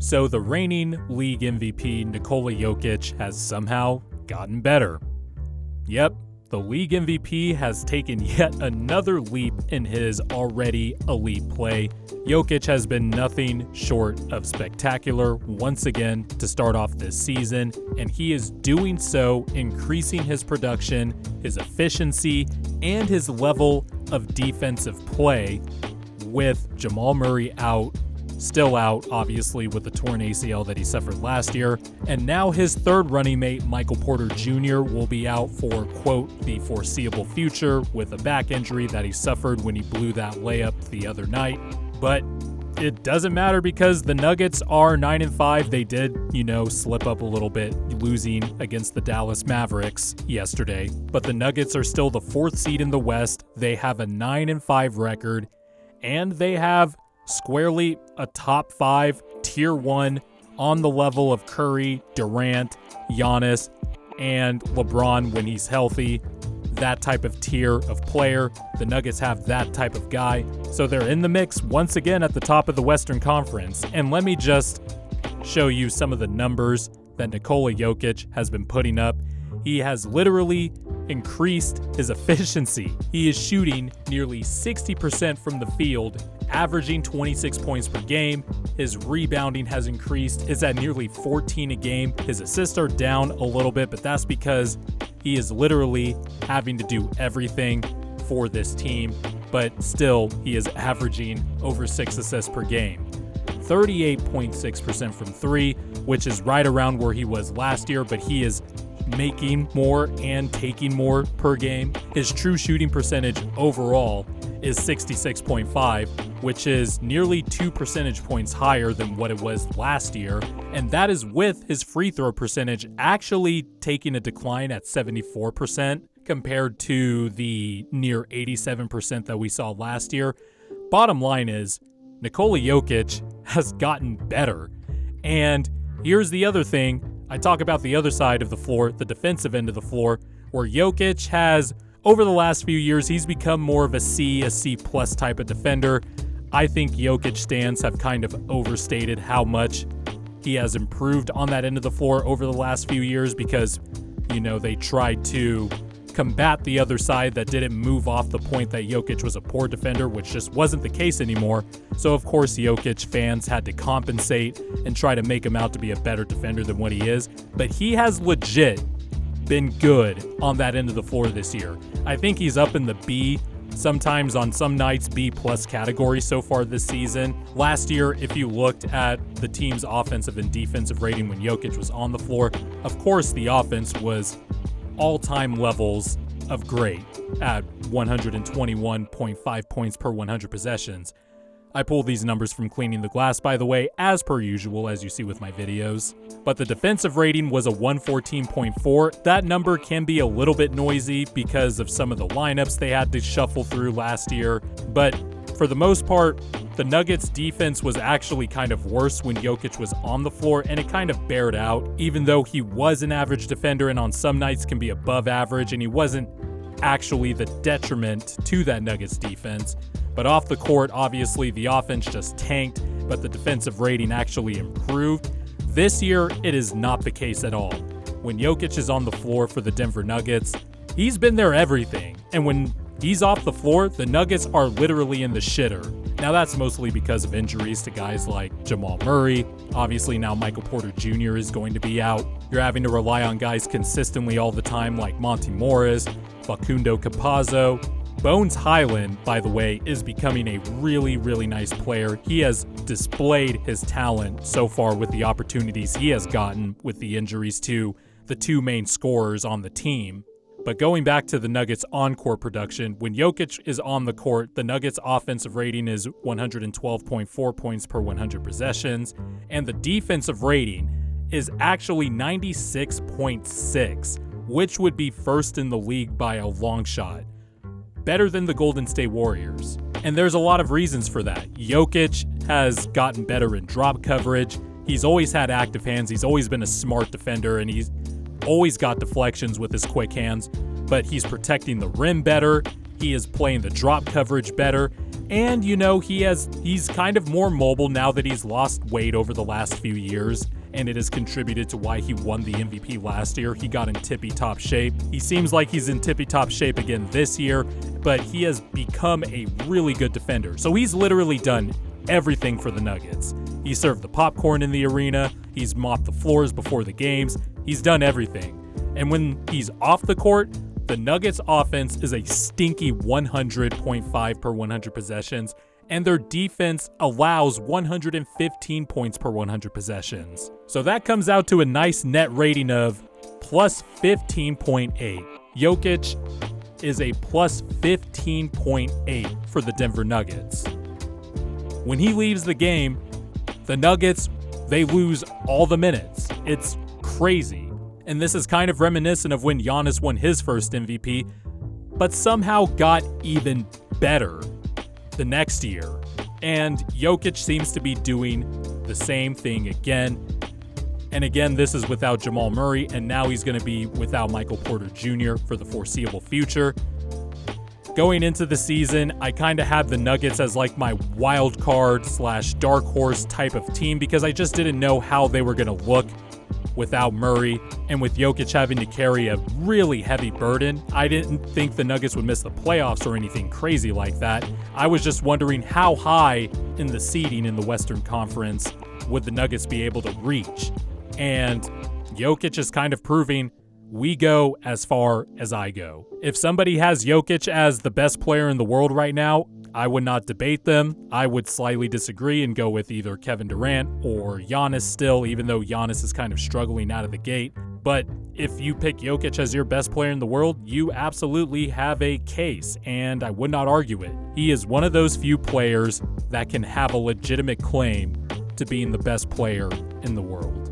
So the reigning league MVP, Nikola Jokic, has somehow gotten better. Yep, the league MVP has taken yet another leap in his already elite play. Jokic has been nothing short of spectacular once again to start off this season, and he is doing so increasing his production, his efficiency, and his level of defensive play with Jamal Murray still out, obviously, with the torn ACL that he suffered last year. And now his third running mate, Michael Porter Jr., will be out for, quote, the foreseeable future with a back injury that he suffered when he blew that layup the other night. But it doesn't matter because the Nuggets are 9-5. They did, slip up a little bit, losing against the Dallas Mavericks yesterday. But the Nuggets are still the 4th seed in the West. They have a 9-5 record, and they have squarely a top 5 tier 1 on the level of Curry, Durant, Giannis, and LeBron when he's healthy. That type of tier of player. The Nuggets have that type of guy. So they're in the mix once again at the top of the Western Conference. And let me just show you some of the numbers that Nikola Jokic has been putting up. He has literally increased his efficiency. He is shooting nearly 60% from the field, averaging 26 points per game. His rebounding has increased, is at nearly 14 a game. His assists are down a little bit, but that's because he is literally having to do everything for this team, but still he is averaging over 6 assists per game. 38.6% from 3, which is right around where he was last year, but he is making more and taking more per game. His true shooting percentage overall is 66.5, which is nearly 2 percentage points higher than what it was last year. And that is with his free throw percentage actually taking a decline at 74% compared to the near 87% that we saw last year. Bottom line is, Nikola Jokic has gotten better. And here's the other thing. I talk about the other side of the floor, the defensive end of the floor, where Jokic has, over the last few years, he's become more of a C plus type of defender. I think Jokic stands have kind of overstated how much he has improved on that end of the floor over the last few years because, they tried to combat the other side that didn't move off the point that Jokic was a poor defender, which just wasn't the case anymore. So, of course, Jokic fans had to compensate and try to make him out to be a better defender than what he is. But he has legit been good on that end of the floor this year. I think he's up in the B, sometimes on some nights B+ category so far this season. Last year, if you looked at the team's offensive and defensive rating when Jokic was on the floor, of course the offense was all-time levels of great at 121.5 points per 100 possessions. I pulled these numbers from Cleaning the Glass, by the way, as per usual, as you see with my videos. But the defensive rating was a 114.4. That number can be a little bit noisy because of some of the lineups they had to shuffle through last year. But for the most part, the Nuggets defense was actually kind of worse when Jokic was on the floor, and it kind of bared out, even though he was an average defender and on some nights can be above average, and he wasn't actually the detriment to that Nuggets defense. But off the court, obviously, the offense just tanked, but the defensive rating actually improved. This year, it is not the case at all. When Jokic is on the floor for the Denver Nuggets, he's been their everything. And when he's off the floor, the Nuggets are literally in the shitter. Now, that's mostly because of injuries to guys like Jamal Murray. Obviously, now Michael Porter Jr. is going to be out. You're having to rely on guys consistently all the time like Monty Morris, Facundo Campazzo. Bones Highland, by the way, is becoming a really, really nice player. He has displayed his talent so far with the opportunities he has gotten with the injuries to the two main scorers on the team. But going back to the Nuggets on-court production, when Jokic is on the court, the Nuggets offensive rating is 112.4 points per 100 possessions, and the defensive rating is actually 96.6, which would be first in the league by a long shot. Better than the Golden State Warriors. And there's a lot of reasons for that. Jokic has gotten better in drop coverage. He's always had active hands. He's always been a smart defender, and he's always got deflections with his quick hands, but he's protecting the rim better. He is playing the drop coverage better. And, he's kind of more mobile now that he's lost weight over the last few years, and it has contributed to why he won the MVP last year. He got in tippy-top shape. He seems like he's in tippy-top shape again this year, but he has become a really good defender. So he's literally done everything for the Nuggets. He served the popcorn in the arena. He's mopped the floors before the games. He's done everything. And when he's off the court, the Nuggets offense is a stinky 100.5 per 100 possessions, and their defense allows 115 points per 100 possessions. So that comes out to a nice net rating of plus 15.8. Jokic is a plus 15.8 for the Denver Nuggets. When he leaves the game, the Nuggets, they lose all the minutes. It's crazy. And this is kind of reminiscent of when Giannis won his first MVP, but somehow got even better the next year. And Jokic seems to be doing the same thing again. And again, this is without Jamal Murray, and now he's going to be without Michael Porter Jr. for the foreseeable future. Going into the season, I kind of had the Nuggets as like my wild card / dark horse type of team because I just didn't know how they were going to look without Murray, and with Jokic having to carry a really heavy burden. I didn't think the Nuggets would miss the playoffs or anything crazy like that. I was just wondering how high in the seeding in the Western Conference would the Nuggets be able to reach. And Jokic is kind of proving we go as far as I go. If somebody has Jokic as the best player in the world right now, I would not debate them. I would slightly disagree and go with either Kevin Durant or Giannis still, even though Giannis is kind of struggling out of the gate. But if you pick Jokic as your best player in the world, you absolutely have a case, and I would not argue it. He is one of those few players that can have a legitimate claim to being the best player in the world.